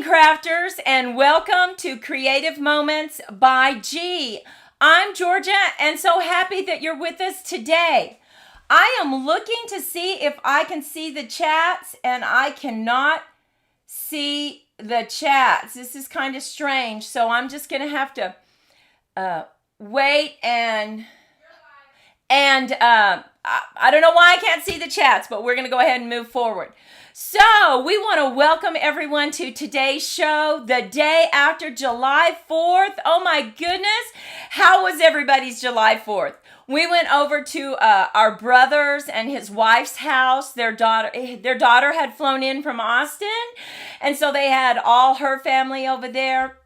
morning, crafters, and welcome to Creative Moments by G. I'm Georgia, and so happy that you're with us today. I am looking to see if I can see the chats, and I cannot see the chats. This is kind of strange, so I'm just going to have to wait and I don't know why I can't see the chats, but we're going to go ahead and move forward. So we want to welcome everyone to today's show, the day after July 4th. Oh my goodness. How was everybody's July 4th? We went over to our brother's and his wife's house. Their daughter had flown in from Austin. And so they had all her family over there.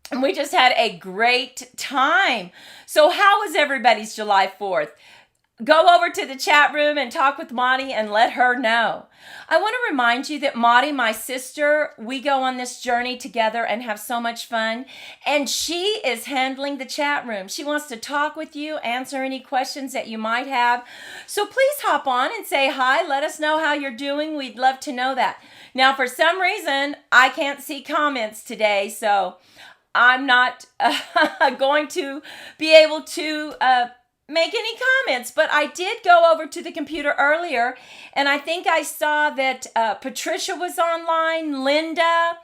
And we just had a great time. So how was everybody's July 4th? Go over to the chat room and talk with Maudie and let her know. I want to remind you that Maudie, my sister, we go on this journey together and have so much fun. And she is handling the chat room. She wants to talk with you, answer any questions that you might have. So please hop on and say hi. Let us know how you're doing. We'd love to know that. Now, for some reason, I can't see comments today, so I'm not going to be able to make any comments, but I did go over to the computer earlier, and I think I saw that Patricia was online, Linda,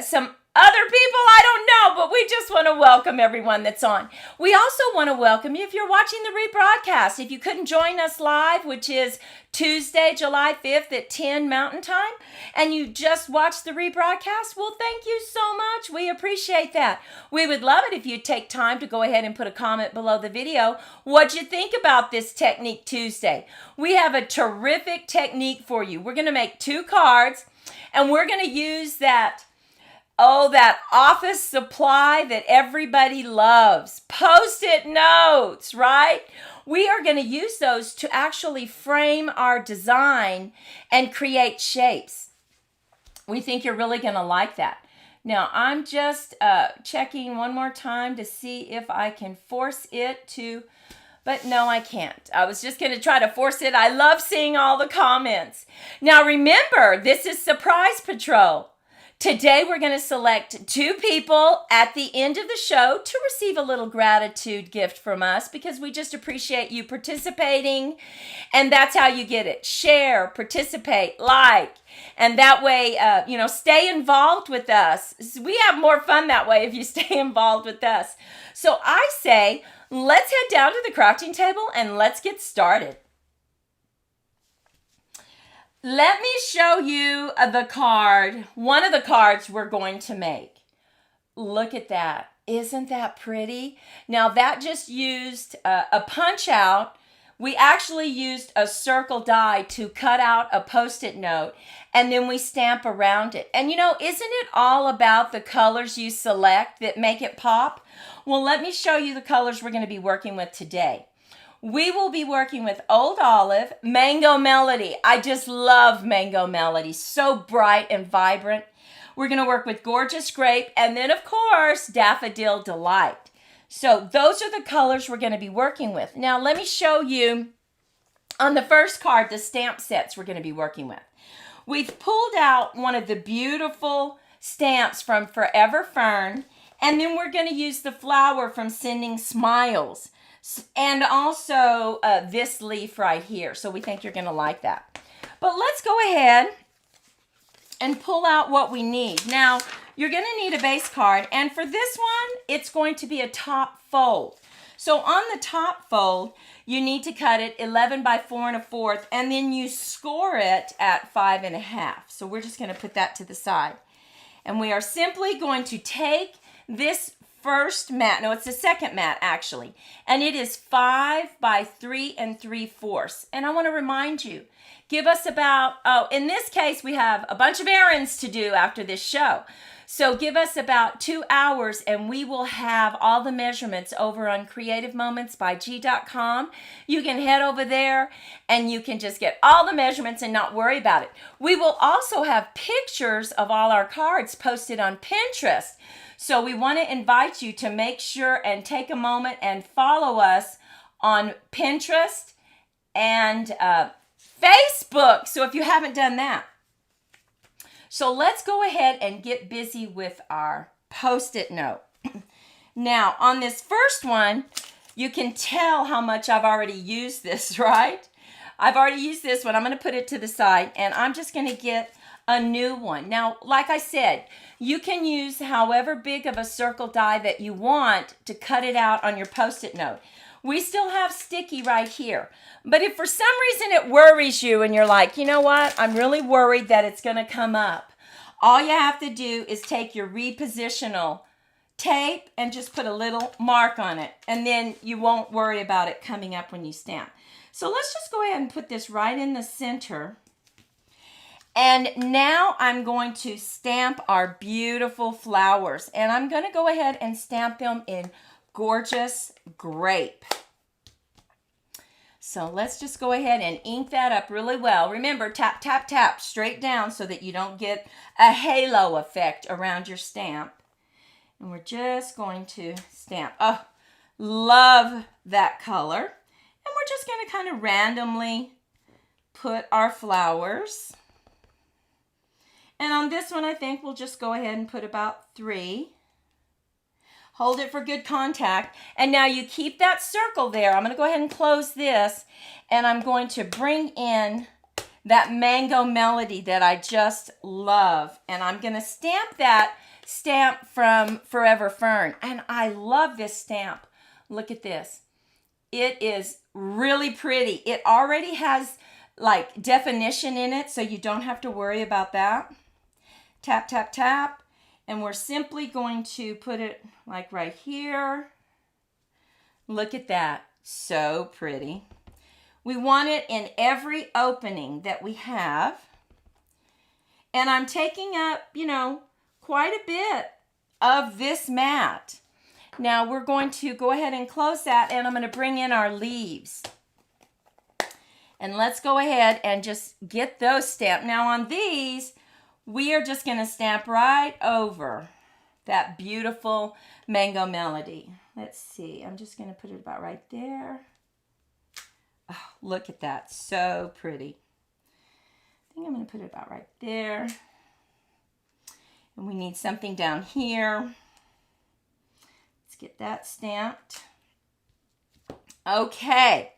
some other people, I don't know, but we just want to welcome everyone that's on. We also want to welcome you if you're watching the rebroadcast. If you couldn't join us live, which is Tuesday, July 5th at 10 Mountain Time, and you just watched the rebroadcast, well, thank you so much. We appreciate that. We would love it if you'd take time to go ahead and put a comment below the video. What'd you think about this Technique Tuesday? We have a terrific technique for you. We're going to make 2 cards, and we're going to use that office supply that everybody loves. Post-it notes, right? We are going to use those to actually frame our design and create shapes. We think you're really going to like that. Now, I'm just checking one more time to see if I can force it to, but no, I can't. I was just going to try to force it. I love seeing all the comments. Now, remember, this is Surprise Patrol. Today, we're going to select 2 people at the end of the show to receive a little gratitude gift from us because we just appreciate you participating. And that's how you get it. Share, participate, like. And that way, stay involved with us. We have more fun that way if you stay involved with us. So I say, let's head down to the crafting table and let's get started. Let me show you the card, one of the cards we're going to make. Look at that. Isn't that pretty? Now that just used a punch out. We actually used a circle die to cut out a Post-it note, and then we stamp around it. And isn't it all about the colors you select that make it pop? Well, let me show you the colors we're going to be working with today. We will be working with Old Olive, Mango Melody. I just love Mango Melody. So bright and vibrant. We're going to work with Gorgeous Grape and then, of course, Daffodil Delight. So those are the colors we're going to be working with. Now, let me show you on the first card the stamp sets we're going to be working with. We've pulled out one of the beautiful stamps from Forever Fern, and then we're going to use the flower from Sending Smiles. And also this leaf right here. So we think you're going to like that. But let's go ahead and pull out what we need. Now, you're going to need a base card. And for this one, it's going to be a top fold. So on the top fold, you need to cut it 11 by 4 1/4. And then you score it at 5 1/2. So we're just going to put that to the side. And we are simply going to take this first mat, no, it's the second mat actually, and it is 5 by 3 3/4. And I want to remind you, give us about, in this case, we have a bunch of errands to do after this show. So give us about 2 hours and we will have all the measurements over on creativemomentsbyg.com. You can head over there and you can just get all the measurements and not worry about it. We will also have pictures of all our cards posted on Pinterest. So we want to invite you to make sure and take a moment and follow us on Pinterest and Facebook. So if you haven't done that. So let's go ahead and get busy with our Post-it note. Now, on this first one, you can tell how much I've already used this, right? I've already used this one. I'm going to put it to the side, and I'm just going to get a new one. Now, like I said, you can use however big of a circle die that you want to cut it out on your Post-it note. We still have sticky right here. But if for some reason it worries you and you're like, you know what, I'm really worried that it's going to come up, all you have to do is take your repositional tape and just put a little mark on it, and then you won't worry about it coming up when you stamp. So let's just go ahead and put this right in the center. And now I'm going to stamp our beautiful flowers, and I'm going to go ahead and stamp them in Gorgeous Grape. So let's just go ahead and ink that up really well. Remember, tap, tap, tap straight down so that you don't get a halo effect around your stamp. And we're just going to stamp. Oh, love that color. And we're just going to kind of randomly put our flowers. And on this one, I think we'll just go ahead and put about 3. Hold it for good contact. And now you keep that circle there. I'm going to go ahead and close this. And I'm going to bring in that Mango Melody that I just love. And I'm going to stamp that stamp from Forever Fern. And I love this stamp. Look at this. It is really pretty. It already has like definition in it, so you don't have to worry about that. Tap, tap, tap. And we're simply going to put it like right here. Look at that. So pretty. We want it in every opening that we have. And I'm taking up, quite a bit of this mat. Now we're going to go ahead and close that, and I'm going to bring in our leaves. And let's go ahead and just get those stamped. Now on these, we are just going to stamp right over that beautiful Mango Melody. Let's see. I'm just going to put it about right there. Oh, look at that. So pretty. I think I'm going to put it about right there. And we need something down here. Let's get that stamped. Okay.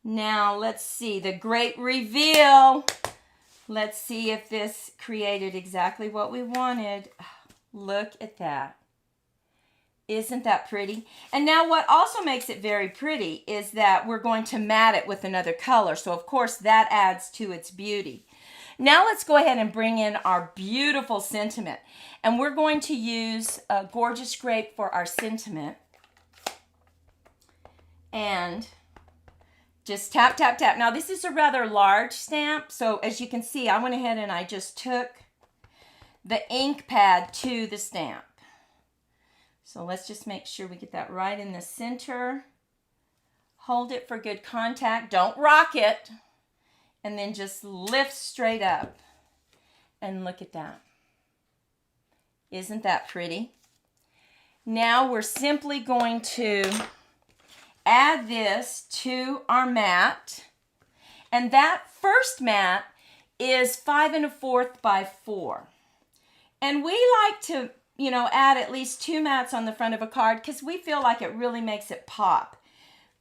Now let's see. The great reveal. Let's see if this created exactly what we wanted. Look at that. Isn't that pretty? And now what also makes it very pretty is that we're going to mat it with another color. So of course that adds to its beauty. Now let's go ahead and bring in our beautiful sentiment. And we're going to use Gorgeous Grape for our sentiment. And just tap, tap, tap. Now this is a rather large stamp. So as you can see, I went ahead and I just took the ink pad to the stamp. So let's just make sure we get that right in the center. Hold it for good contact. Don't rock it. And then just lift straight up. And look at that. Isn't that pretty? Now we're simply going to add this to our mat. And that first mat is 5 1/4 by 4. And we like to, add at least 2 mats on the front of a card because we feel like it really makes it pop.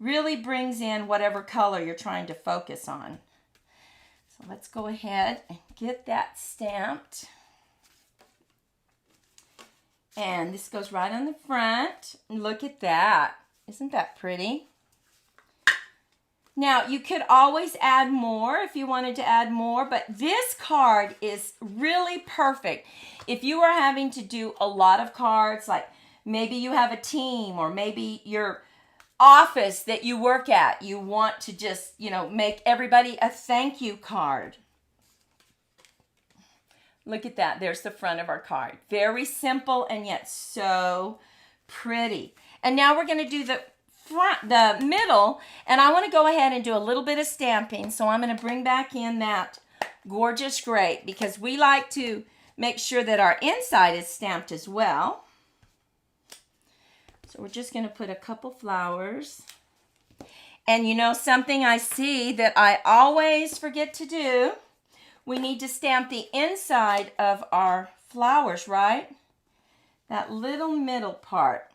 Really brings in whatever color you're trying to focus on. So let's go ahead and get that stamped. And this goes right on the front. Look at that. Isn't that pretty? Now, you could always add more if you wanted to add more, but this card is really perfect. If you are having to do a lot of cards, like maybe you have a team or maybe your office that you work at, you want to just, make everybody a thank you card. Look at that. There's the front of our card. Very simple and yet so pretty. And now we're going to do the middle, and I want to go ahead and do a little bit of stamping. So I'm going to bring back in that Gorgeous Grape because we like to make sure that our inside is stamped as well. So we're just going to put a couple flowers. And something I see that I always forget to do we need to stamp the inside of our flowers, right? That little middle part.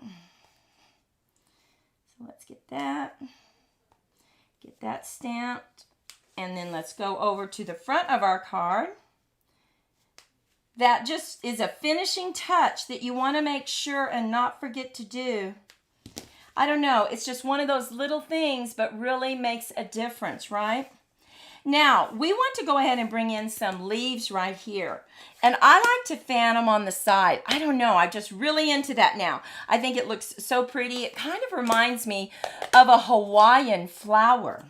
So let's get that stamped. And then let's go over to the front of our card. That just is a finishing touch that you want to make sure and not forget to do. I don't know, it's just one of those little things, but really makes a difference, right? Now, we want to go ahead and bring in some leaves right here. And I like to fan them on the side. I don't know, I'm just really into that now. I think it looks so pretty. It kind of reminds me of a Hawaiian flower.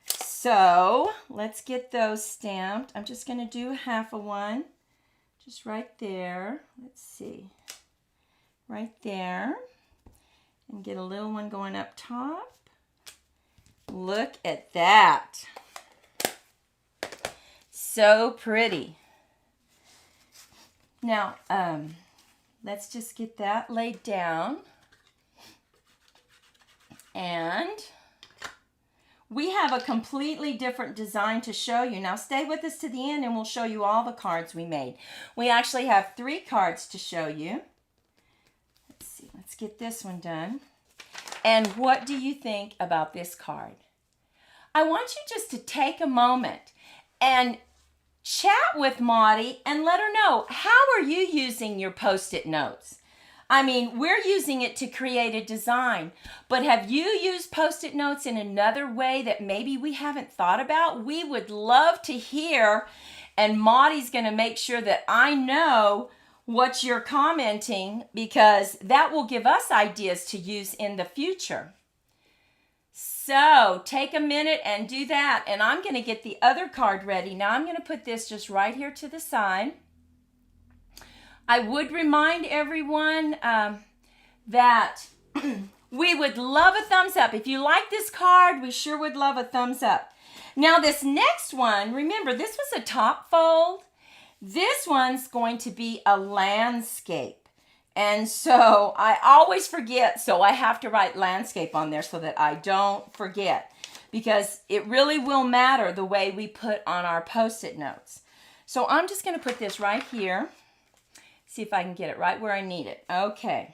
So, let's get those stamped. I'm just going to do half of one. Just right there. Let's see. Right there. And get a little one going up top. Look at that. So pretty. Now, let's just get that laid down. And we have a completely different design to show you. Now, stay with us to the end and we'll show you all the cards we made. We actually have 3 cards to show you. Let's see. Let's get this one done. And what do you think about this card? I want you just to take a moment and chat with Maudie and let her know, how are you using your Post-it notes? I mean, we're using it to create a design, but have you used Post-it notes in another way that maybe we haven't thought about? We would love to hear, and Maudie's going to make sure that I know what you're commenting, because that will give us ideas to use in the future. So take a minute and do that, and I'm going to get the other card ready. Now I'm going to put this just right here to the side. I would remind everyone that we would love a thumbs up. If you like this card, we sure would love a thumbs up. Now this next one, remember, this was a top fold. This one's going to be a landscape. And so I always forget, so I have to write landscape on there so that I don't forget, because it really will matter the way we put on our Post-it notes. So I'm just going to put this right here. See if I can get it right where I need it. Okay.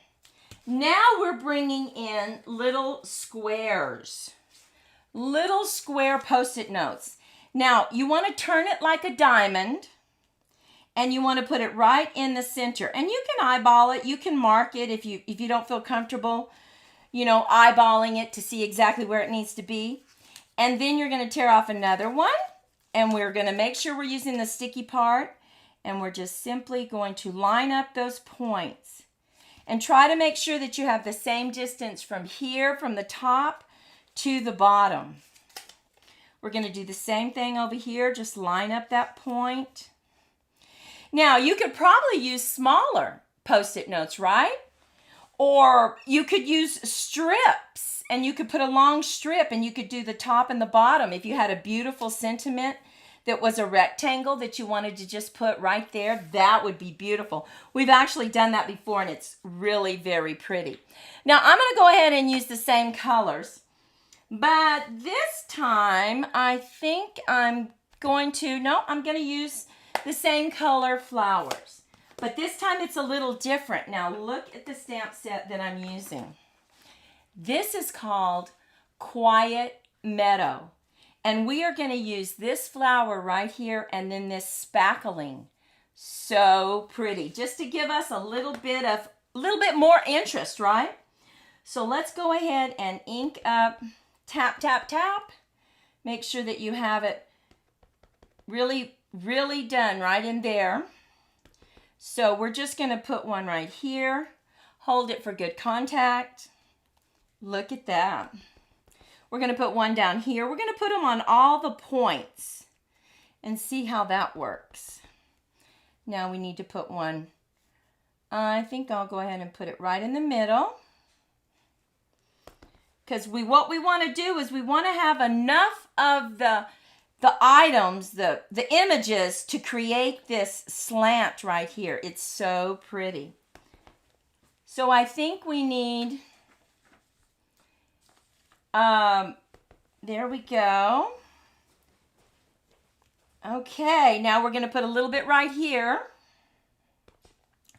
Now we're bringing in little squares. Little square Post-it notes. Now you want to turn it like a diamond. And you want to put it right in the center. And you can eyeball it. You can mark it if you don't feel comfortable, eyeballing it to see exactly where it needs to be. And then you're going to tear off another one. And we're going to make sure we're using the sticky part. And we're just simply going to line up those points. And try to make sure that you have the same distance from here, from the top to the bottom. We're going to do the same thing over here. Just line up that point. Now, you could probably use smaller Post-it notes, right? Or you could use strips, and you could put a long strip, and you could do the top and the bottom. If you had a beautiful sentiment that was a rectangle that you wanted to just put right there, that would be beautiful. We've actually done that before, and it's really very pretty. Now, I'm going to go ahead and use the same colors, but this time I think I'm going to use the same color flowers, but this time it's a little different. Now look at the stamp set that I'm using. This is called Quiet Meadow, and we are going to use this flower right here and then this spackling. So pretty, just to give us a little bit more interest, right? So let's go ahead and ink up, tap, tap, tap. Make sure that you have it really done right in there. So we're just going to put one right here. Hold it for good contact. Look at that. We're going to put one down here. We're going to put them on all the points and see how that works. Now we need to put one. I think I'll go ahead and put it right in the middle. Because what we want to do is we want to have enough of the items, the images to create this slant right here. It's so pretty. So I think we need, there we go. Okay, now we're going to put a little bit right here.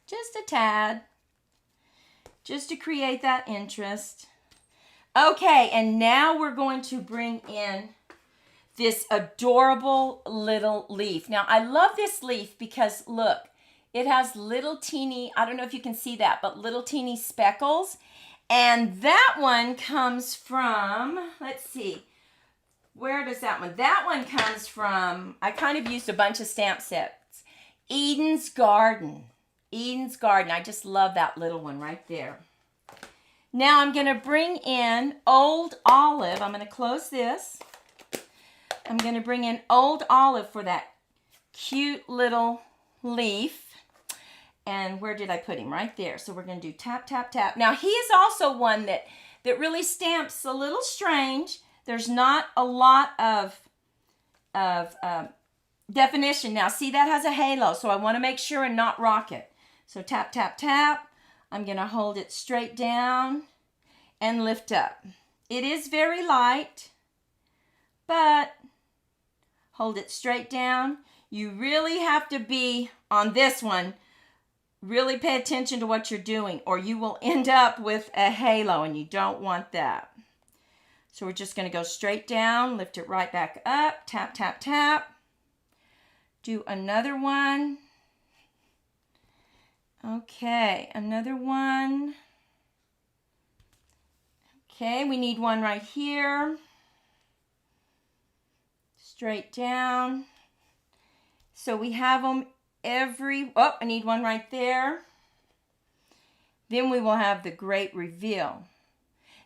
Just a tad. Just to create that interest. Okay, and now we're going to bring in this adorable little leaf. Now, I love this leaf because, look, it has little teeny, I don't know if you can see that, but little teeny speckles. And that one comes from, let's see, where does that one? That one comes from, I kind of used a bunch of stamp sets. Eden's Garden. Eden's Garden. I just love that little one right there. Now I'm going to bring in Old Olive. I'm going to close this. I'm going to bring in Old Olive for that cute little leaf. And where did I put him? Right there. So we're going to do tap, tap, tap. Now he is also one that really stamps a little strange. There's not a lot of definition. Now see, that has a halo. So I want to make sure and not rock it. So tap, tap, tap. I'm going to hold it straight down and lift up. It is very light, but hold it straight down. You really have to be, on this one, really pay attention to what you're doing or you will end up with a halo and you don't want that. So we're just going to go straight down, lift it right back up, tap, tap, tap. Do another one. Okay, another one. Okay, we need one right here. Straight down. So we have them I need one right there. Then we will have the great reveal.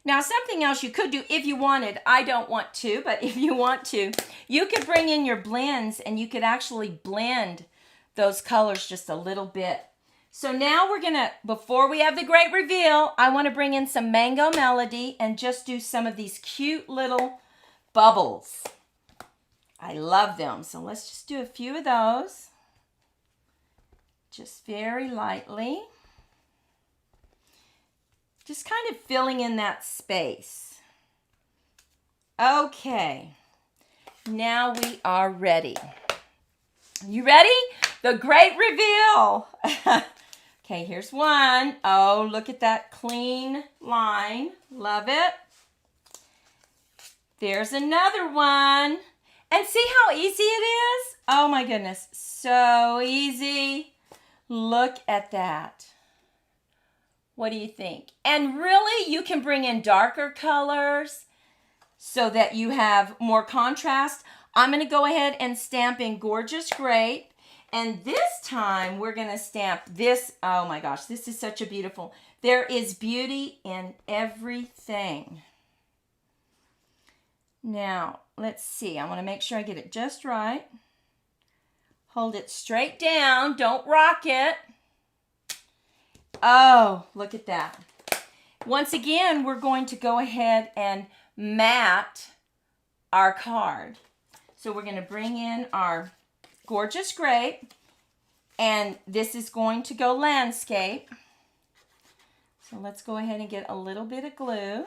Now, something else you could do if you wanted, I don't want to, but if you want to, you could bring in your blends and you could actually blend those colors just a little bit. So now we're going to, before we have the great reveal, I want to bring in some Mango Melody and just do some of these cute little bubbles. I love them. So let's just do a few of those. Just very lightly. Just kind of filling in that space. Okay. Now we are ready. You ready? The great reveal. Okay, here's one. Oh, look at that clean line. Love it. There's another one. And see how easy it is? Oh my goodness, so easy. Look at that. What do you think? And really, you can bring in darker colors so that you have more contrast. I'm going to go ahead and stamp in Gorgeous Grape. And this time, we're going to stamp this. Oh my gosh, this is such a beautiful. There is beauty in everything. Now, let's see. I want to make sure I get it just right. Hold it straight down. Don't rock it. Oh, look at that. Once again, we're going to go ahead and mat our card. So we're going to bring in our Gorgeous Grape, and this is going to go landscape. So let's go ahead and get a little bit of glue.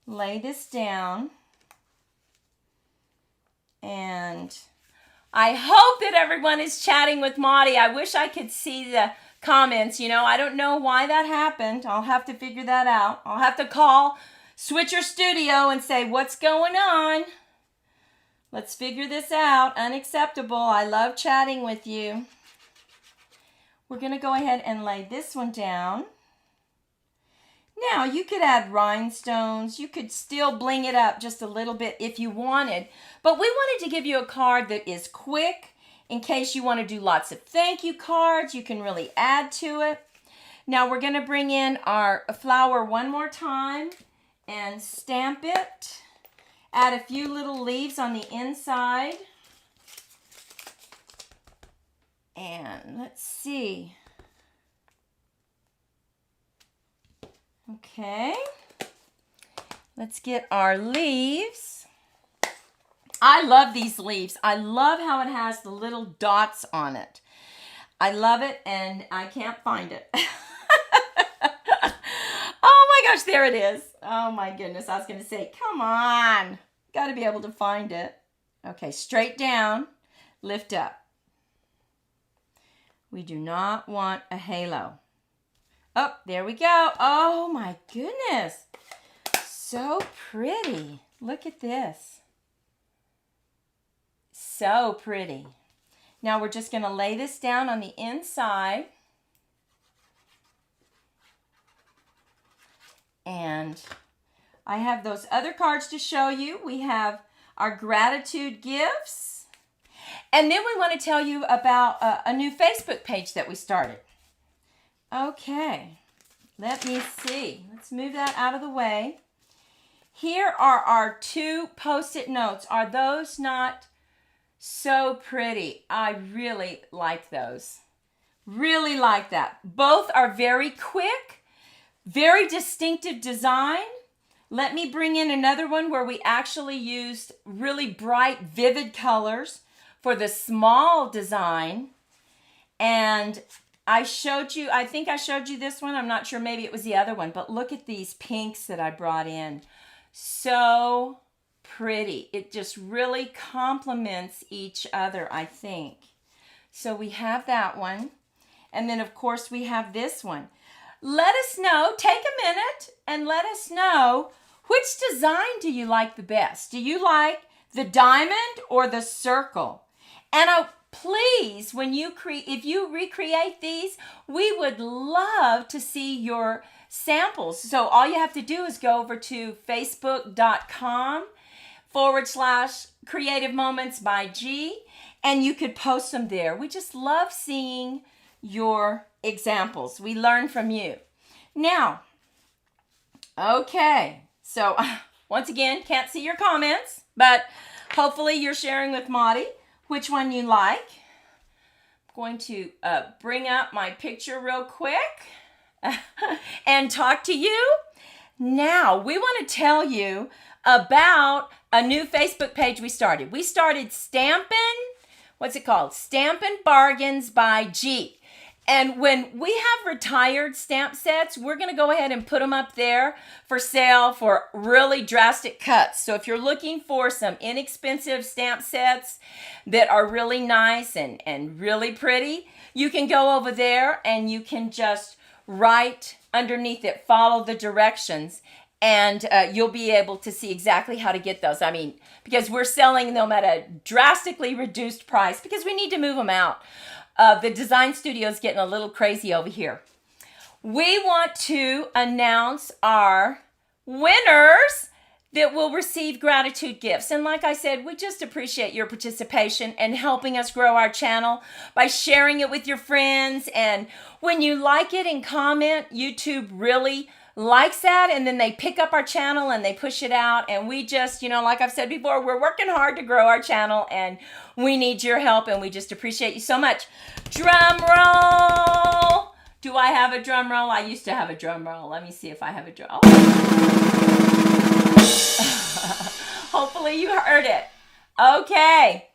Lay this down. And I hope that everyone is chatting with Maudie. I wish I could see the comments. You know, I don't know why that happened. I'll have to figure that out. I'll have to call Switcher Studio and say, what's going on? Let's figure this out. Unacceptable. I love chatting with you. We're going to go ahead and lay this one down. Now, you could add rhinestones. You could still bling it up just a little bit if you wanted. But we wanted to give you a card that is quick in case you want to do lots of thank you cards. You can really add to it. Now, we're going to bring in our flower one more time and stamp it. Add a few little leaves on the inside. And let's see. Okay, let's get our leaves. I love these leaves. I love how it has the little dots on it. I love it, and I can't find it. Oh my gosh, there it is. Oh my goodness, I was going to say, come on. Got to be able to find it. Okay, straight down, lift up. We do not want a halo. Oh, there we go. Oh my goodness. So pretty. Look at this. So pretty. Now we're just going to lay this down on the inside. And I have those other cards to show you. We have our gratitude gifts. And then we want to tell you about a new Facebook page that we started. Okay, let me see. Let's move that out of the way. Here are our 2 Post-it notes. Are those not so pretty? I really like those. Really like that. Both are very quick, very distinctive design. Let me bring in another one where we actually used really bright, vivid colors for the small design. And I think I showed you this one. I'm not sure, maybe it was the other one, but look at these pinks that I brought in. So pretty. It just really complements each other, I think. So we have that one. And then, of course, we have this one. Let us know, take a minute and let us know, which design do you like the best? Do you like the diamond or the circle? And please, if you recreate these, we would love to see your samples. So all you have to do is go over to facebook.com/Creative Moments by G, and you could post them there. We just love seeing your examples. We learn from you. Now, okay, so once again, can't see your comments, but hopefully you're sharing with Maudie which one you like. I'm going to bring up my picture real quick and talk to you. Now, we want to tell you about a new Facebook page we started. We started Stampin', what's it called? Stampin' Bargains by G. And when we have retired stamp sets, we're going to go ahead and put them up there for sale for really drastic cuts. So if you're looking for some inexpensive stamp sets that are really nice and really pretty, you can go over there and you can just write underneath it, follow the directions, and you'll be able to see exactly how to get those. I mean, because we're selling them at a drastically reduced price because we need to move them out. The design studio is getting a little crazy over here. We want to announce our winners that will receive gratitude gifts. And like I said, we just appreciate your participation and helping us grow our channel by sharing it with your friends. And when you like it and comment, YouTube really likes that, and then they pick up our channel and they push it out. And we just, like I've said before, we're working hard to grow our channel and we need your help, and we just appreciate you so much. Drum roll! Do I have a drum roll? I used to have a drum roll. Let me see if I have a drum roll. Hopefully you heard it. Okay.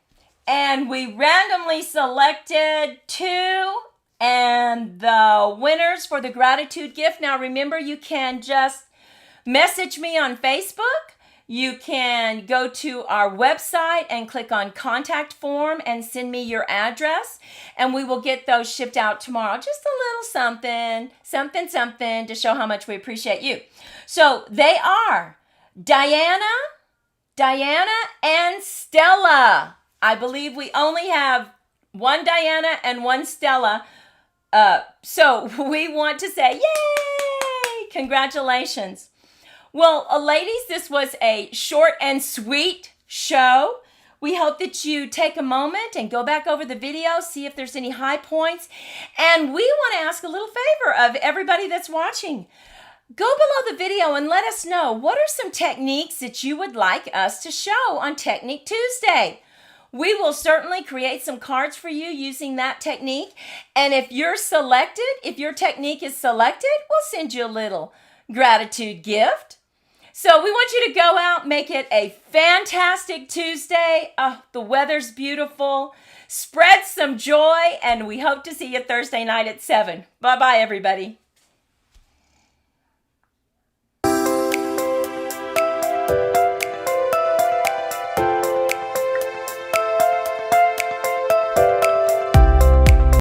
And we randomly selected 2. And the winners for the gratitude gift. Now remember, you can just message me on Facebook. You can go to our website and click on contact form and send me your address. And we will get those shipped out tomorrow. Just a little something to show how much we appreciate you. So they are Diana, and Stella. I believe we only have one Diana and one Stella. So we want to say, yay! Congratulations. Well, ladies, this was a short and sweet show. We hope that you take a moment and go back over the video, see if there's any high points. And we want to ask a little favor of everybody that's watching. Go below the video and let us know, what are some techniques that you would like us to show on Technique Tuesday? We will certainly create some cards for you using that technique. And if your technique is selected, we'll send you a little gratitude gift. So we want you to go out, make it a fantastic Tuesday. Oh, the weather's beautiful. Spread some joy, and we hope to see you Thursday night at 7. Bye-bye, everybody.